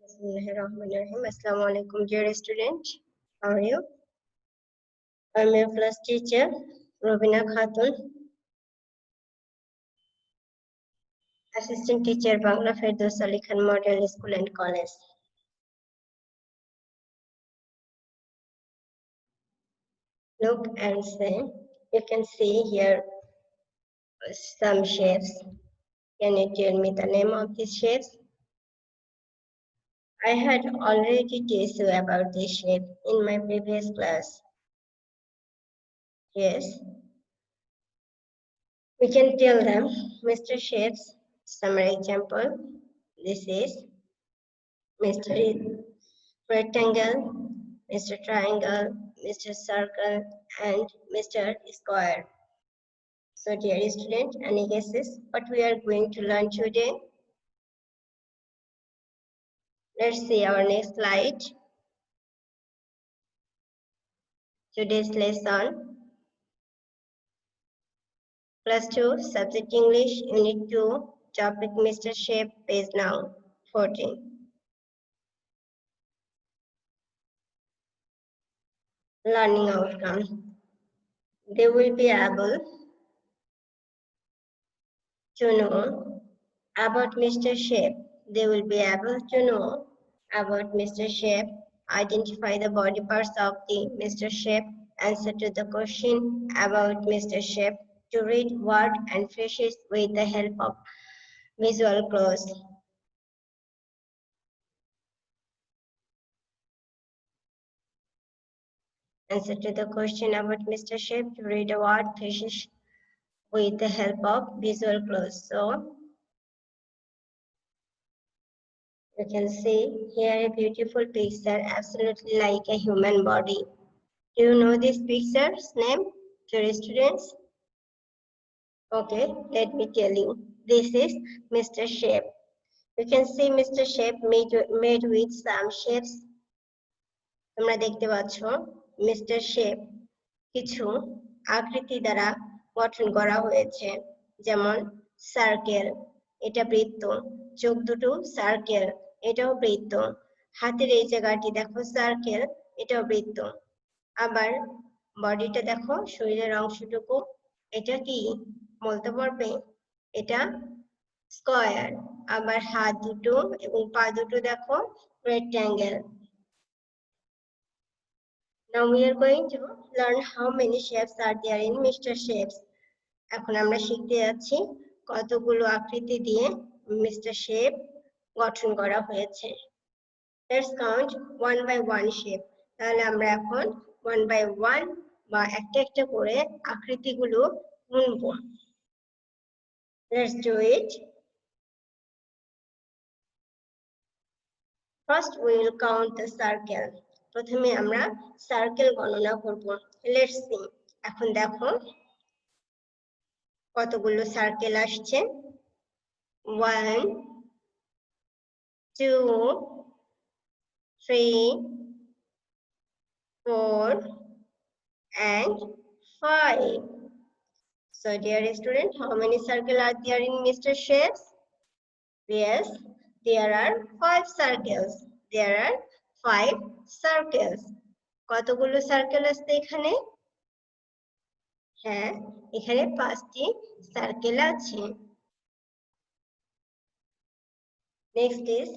Assalamu alaikum, dear student. How are you? I'm your class teacher, Robina Khatun, assistant teacher, Bangla Firdaus Ali Khan Model School and College. Look and say, you can see here some shapes. Can you tell me the name of these shapes? I had already taught you about this shape in my previous class. Yes. We can tell them, Mr. Shapes, some example. This is Mr. Rectangle, Mr. Triangle, Mr. Circle, and Mr. Square. So dear student, any guesses what we are going to learn today? Let's see our next slide. Today's lesson, Class 2, Subject English, Unit 2, Topic Mr. Shape, page now 14. Learning outcome. They will be able to know about Mr. Shape. They will be able to know about Mr. Shape, identify the body parts of the Mr. Shape, answer to the question about Mr. Shape, to read word and phrases with the help of visual clues. Answer to the question about Mr. Shape, to read a word phrases with the help of visual clues. So you can see here a beautiful picture, absolutely like a human body. Do you know this picture's name, dear students? Okay, let me tell you. This is Mr. Shape. You can see Mr. Shape made with some shapes. তোমরা দেখতে পাচ্ছ Mr. Shape কিছু আকৃতি দ্বারা গঠন করা হয়েছে, যেমন সার্কেল, এটা বৃত্ত, চোখ দুটো সার্কেল, এটাও বৃত্ত, হাতের এই জায়গাটি দেখো সার্কেল, এটাও বৃত্ত, আবার বডিটা দেখো শরীরের অংশটুকু, এটা কি বলতে পারবে? এটা স্কয়ার, আবার হাত দুটো এবং পা দুটো দেখো rectangle. Now we are going to learn how many shapes are there in Mr. Shapes. এখন আমরা শিখতে যাচ্ছি কতগুলো আকৃতি দিয়ে Mr. Shape গঠন করা হয়েছে. Let's count one by one shape. তাহলে আমরা এখন one by one বা একটা একটা করে আকৃতিগুলো গুনব. Let's do it. First we will count the circle. প্রথমে আমরা সার্কেল গণনা করব. Let's see. এখন দেখো কতগুলো সার্কেল আসছে. 1 2 3 4 and 5. So dear student, how many circles are there in Mr. Shapes? Yes, there are 5 circles. There are 5 circles. কতগুলো circle আছে এখানে? হ্যাঁ, এখানে 5টি সার্কেল আছে. Next is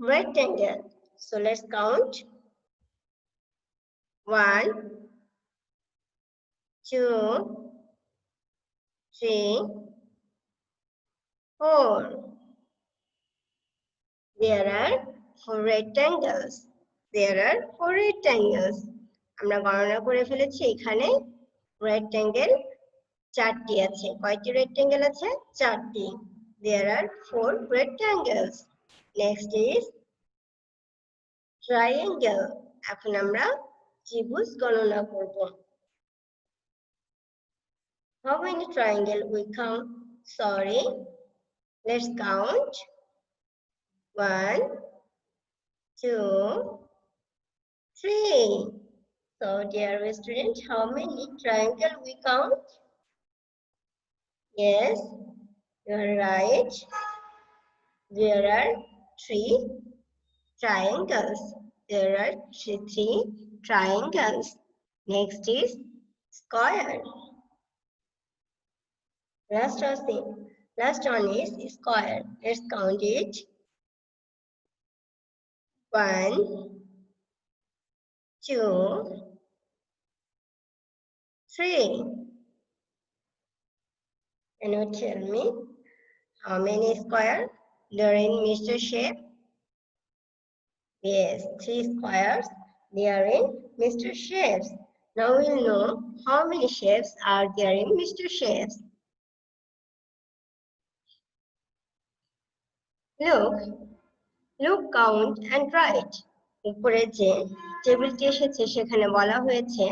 rectangle. So let's count. 1 2 3 4. There are 4 rectangles. There are 4 rectangles. আমরা গণনা করে ফেলেছি, এখানে rectangle 4টি আছে. কয়টি rectangle আছে? 4টি. There are 4 rectangles. Next is triangle. এখন আমরা ত্রিভুজ গণনা করব. How many triangle we count? Sorry. Let's count. 1 2 3. So dear student, how many triangle we count? Yes, you are right. There are 3 Triangles. There are three triangles. Next is square. Last one is square. Let's count it. 1, 2, 3. Can you tell me how many squares there in Mr. Shape? Yes, 3 squares they are in Mr. Shapes. Now we'll know how many shapes are there in Mr. Shapes. Look, count and write. উপরে যে টেবিলটি এসেছে সেখানে বলা হয়েছে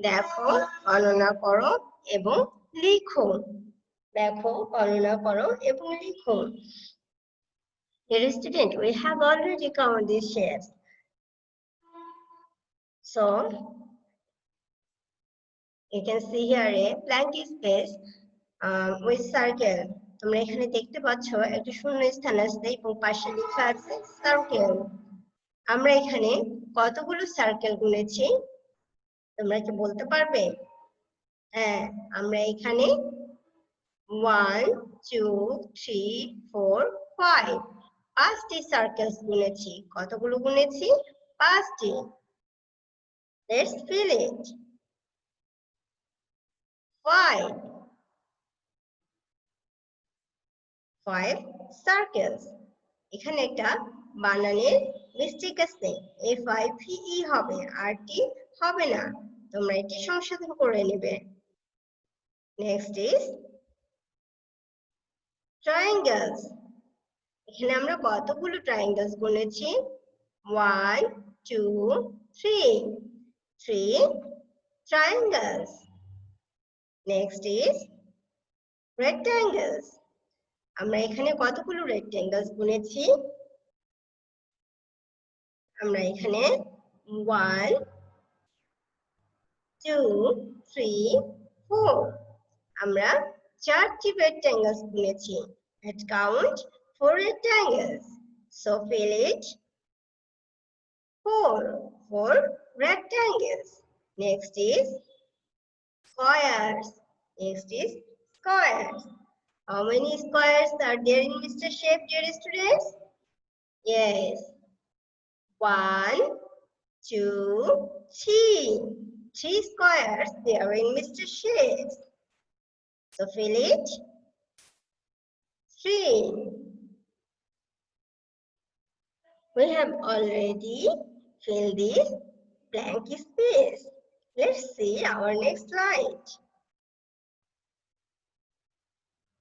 দেখো, গণনা করো এবং লিখো। দেখো, গণনা করো এবং লিখো। Dear student, we have already counted these shapes. So, you can see here a blank space with circle. তোমরা এখানে দেখতে পাচ্ছ একটা শূন্য স্থান আছে এবং পাশে লেখা আছে সার্কেল। আমরা এখানে কতগুলো সার্কেল গুনেছি তোমরা কি বলতে পারবে? হ্যাঁ, আমরা এখানে 1 2 3 4 5 5টি সার্কেলস গুনেছি। কতগুলো গুনেছি? 5টি। Let's fill it. 5 circles. এখানে একটা বানানের মিস্টেক আছে, FIVE হবে, আরটি হবে না। তোমরা এটি সংশোধন করে নেবে। Next is triangles. এখানে আমরা কতগুলো triangles গুনেছি? 1 2 3 3 triangles. Next is rectangles. আমরা এখানে কতগুলো rectangles গুনেছি? আমরা এখানে 1 2 3 4 আমরা 4টি rectangles গুনেছি। Let's count 4 rectangles. So fill it 4 rectangles. Next is squares. Next is squares. How many squares are there in Mr. Shape, dear students? Yes. 1 2 3. 3 squares there in Mr. Shape. So fill it 3. We have already filled this blank space. Let's see our next slide.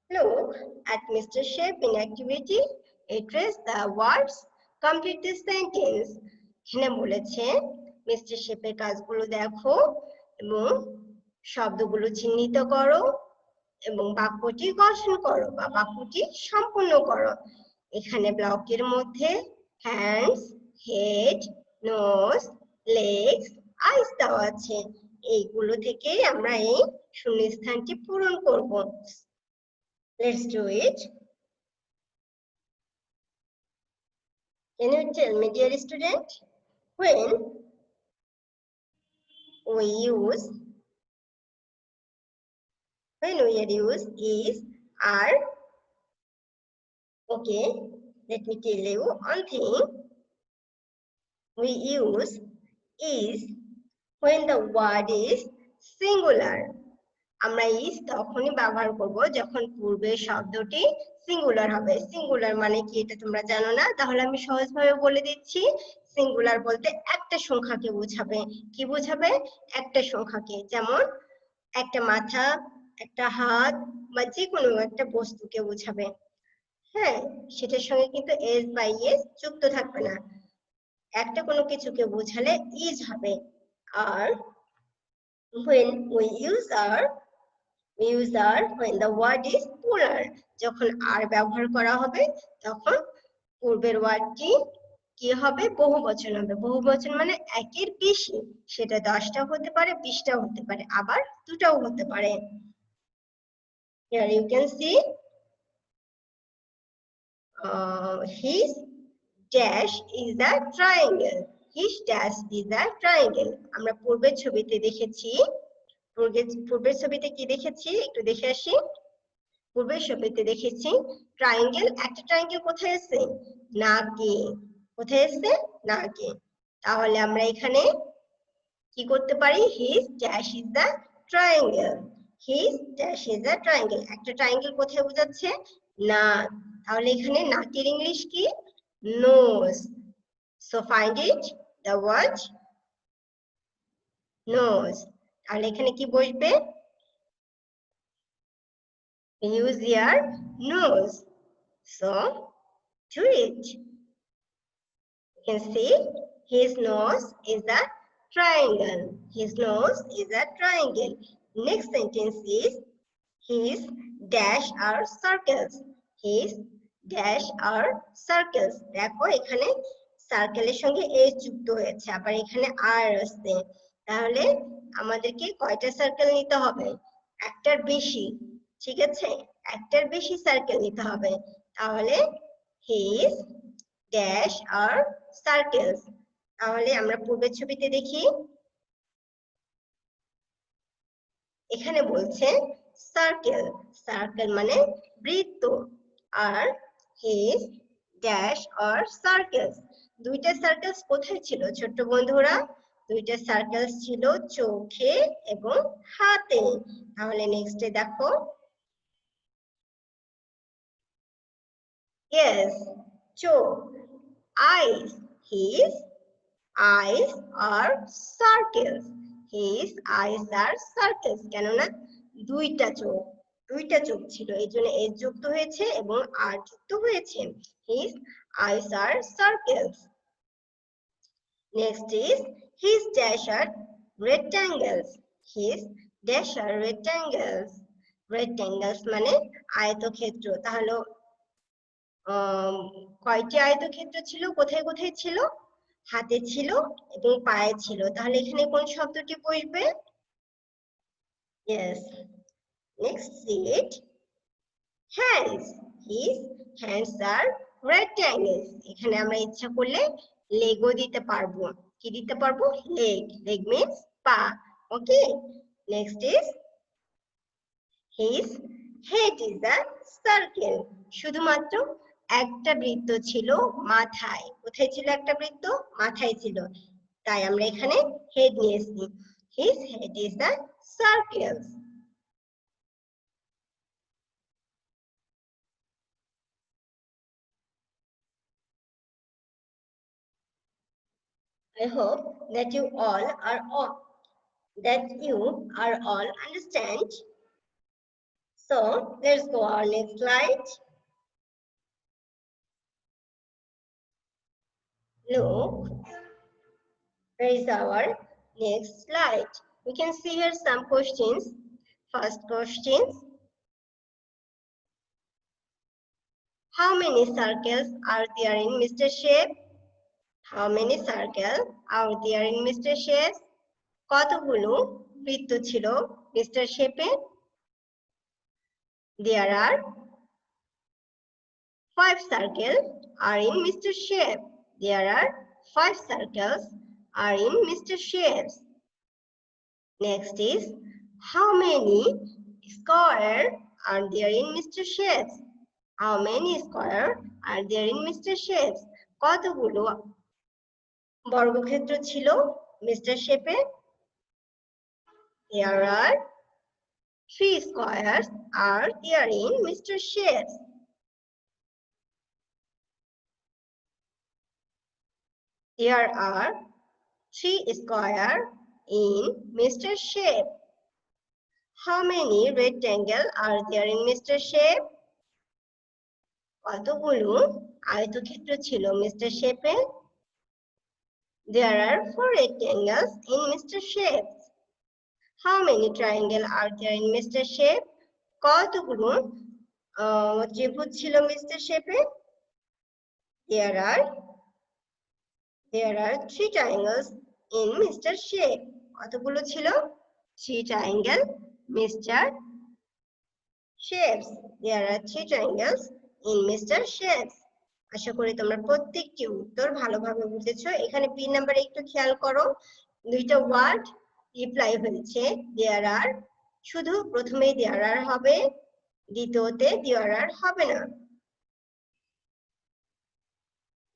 Look at Mr. Shape in activity. Trace the words. Complete the sentence. এখানে বলেছে mister শেপের কাজগুলো দেখো এবং শব্দগুলো চিহ্নিত করো এবং বাক্যটি গঠন করো বা বাক্যটি সম্পূর্ণ করো। এখানে ব্লকের মধ্যে হ্যান্ডস, হেড, নোজ, লেগস, আইস দেওয়া আছে। এইগুলো থেকে আমরা এই শূন্যস্থানটি পূরণ করব। Let's do it. Can you tell me, dear student, when we use is, are? Okay, let me tell you one thing. We use is when the word is singular. আমরা is তখনই ব্যবহার করব যখন পূর্বের শব্দটি সিঙ্গুলার হবে। Singular মানে কি এটা তোমরা জানো না, তাহলে আমি সহজভাবে বলে দিচ্ছি। সিঙ্গুলার বলতে একটা সংখ্যাকে বোঝাবে। কি বোঝাবে? একটা সংখ্যাকে। যেমন একটা মাথা, একটা হাত বা যে কোনো একটা বস্তুকে বোঝাবে। হ্যাঁ, সেটার সঙ্গে কিন্তু এস বা ইএস যুক্ত থাকবে না। একটা কোনো কিছুকে বোঝালে ইজ হবে। আর when we use are when the word is plural. যখন আর ব্যবহার করা হবে তখন পূর্বের ওয়ার্ডটি কি হবে? বহুবচন হবে। বহুবচন মানে একের বেশি। সেটা 10টা হতে পারে, 20টা হতে পারে, আবার 2টাও হতে পারে। Here you can see his dash is a triangle. His dash is a triangle. আমরা পূর্বের ছবিতে দেখেছি, পূর্বের ছবিতে কি দেখেছি একটু দেখে আসি। পূর্বের ছবিতে দেখেছি ট্রায়াঙ্গেল, একটা ট্রায়াঙ্গেল কোথায় আছে? নাকে। কোথায় আছে? নাকে। তাহলে আমরা এখানে কি করতে পারি? His dash is the triangle. His dash is the triangle. একটা ট্রায়াঙ্গেল কোথায় বোঝাচ্ছে? নাক। তাহলে এখানে নাকের ইংলিশ কি? Nose. So find it, the word nose. তাহলে এখানে কি বসবে? Use your nose. So do it. You can see his nose is a triangle. His nose is a triangle. Next sentence is his dash are circles. His dash are circles. দেখো এখানে সার্কেলের সঙ্গে S যুক্ত হয়েছে, আবার এখানে আর আছে। তাহলে আমাদেরকে কয়টা সার্কেল নিতে হবে? একটার বেশি, ঠিক আছে? একটার বেশি সার্কেল নিতে হবে। তাহলে his dash are circles. তাহলে আমরা পূর্বের ছবিতে দেখি, এখানে বলছে সার্কেল। সার্কেল মানে বৃত্ত। আর his dash or circles, দুইটা সার্কেলস কোথায় ছিল ছোট্ট বন্ধুরা? দুইটা সার্কেলস ছিল চোখে এবং হাতে। তাহলে নেক্সটে দেখো, yes, চোখ, eyes, his eyes are circles. His eyes are circles. কেননা দুইটা চোখ ছিল, এই জন্য এস যুক্ত হয়েছে এবং আর যুক্ত হয়েছে। His eyes are circles. Next is his dash are rectangles. His dash are rectangles. Rectangles মানে আয়তক্ষেত্র। তাহলে কয়টি আয়তক্ষেত্র ছিল? কোথায় কোথায় ছিল? হাতে ছিল এবং পায়ে ছিল। তাহলে এখানে কোন শব্দটি বসবে? Yes. Next see it. Hands. His hands are rectangles. এখানে আমরা ইচ্ছা করলে লেগও দিতে পারবো। কি দিতে পারবো? leg. Leg means পা। Okay. Next is his head is a circle. শুধুমাত্র একটা বৃত্ত ছিল মাথায়। কোথায় ছিল একটা বৃত্ত? মাথায় ছিল। তাই আমরা এখানে হেড নিয়েছি। His head is a circle. I hope that you all understand. So let's go our next slide. Look, where is our next slide? We can see here some questions. First question, how many circles are there in Mr. Shape? How many circles are there in Mr. Shape? কতগুলো বৃত্ত ছিল mister শেপে? There are 5 circles are in Mr. Shape. There are 5 circles are in Mr. Shapes. Next is, how many squares are there in Mr. Shapes? How many squares are there in Mr. Shapes? কতগুলো বর্গক্ষেত্র ছিল mister শেপে? There are 3 squares are there in Mr. Shapes. There are 3 squares in Mr. Shape. How many rectangles are there in Mr. Shape? কতগুলো আয়তক্ষেত্র ছিল mister শেপে? There are 4 rectangles in Mr. Shape. How many triangles are there in Mr. Shape? কতগুলো ত্রিভুজ ছিল mister শেপে? There are 3 triangles in Mr. Shape. কতগুলো ছিল? 3 triangles Mr. Shapes. There are 3 triangles in Mr. Shapes. আশা করি তোমরা প্রত্যেকটি উত্তর ভালোভাবে বুঝেছো। এখানে বি নাম্বারে একটু খেয়াল করো, দুইটা ওয়ার্ড রিপ্লাই হয়েছে দেয়ার আর, শুধু প্রথমেই দেয়ার আর হবে, দ্বিতীয়তে দেয়ার আর হবে না।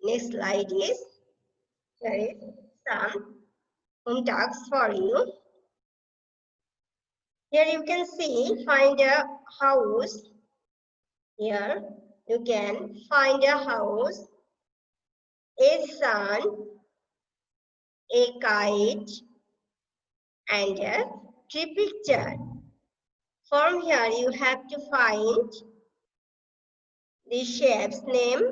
Next slide is, there is some home tasks for you. Here you can see, find a house. Here you can find a house, a sun, a kite, and a tree picture. From here you have to find the shape's name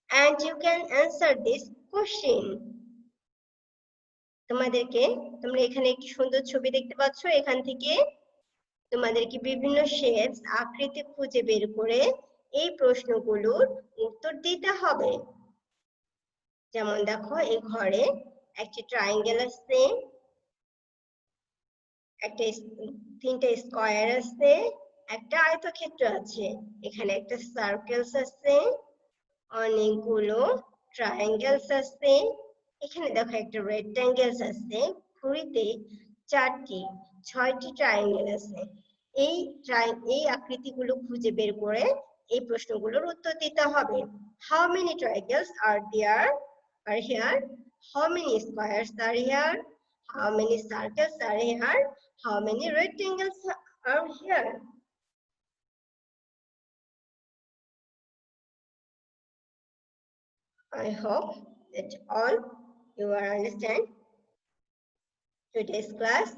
and you can answer this question. তোমরা এখানে একটি সুন্দর ছবি দেখতে পাচ্ছ, এখান থেকে তোমাদেরকে বিভিন্ন শেপস আকৃতি খুঁজে বের করে এই প্রশ্নগুলোর উত্তর দিতে হবে। যেমন দেখো, এই ঘরে একটি ট্রায়াঙ্গেল আছে, একটা তিনটা স্কয়ার আছে, একটা আয়তক্ষেত্র আছে, এখানে একটা সার্কেলস আছে, অনেকগুলো ট্রায়াঙ্গেলস আছে, এখানে দেখো একটা রেক্ট্যাঙ্গেলস আছে, ঘুড়িতে 6টি ট্রায়াঙ্গেল আছে। এই আকৃতিগুলো খুঁজে বের করে এই প্রশ্নগুলোর উত্তর দিতে হবে। How many triangles are here? How many squares are here? How many circles are here? How many rectangles are here? I hope that all you will understand today's class.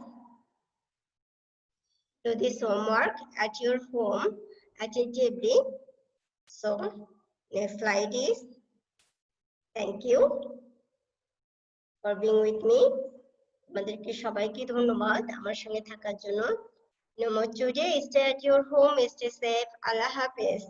Do this homework at your home attentively. So, next slide is, thank you for being with me. তোমাদেরকে সবাইকে ধন্যবাদ আমার সঙ্গে থাকার জন্য। No more today. Stay at your home. Stay safe. Allah Hafiz.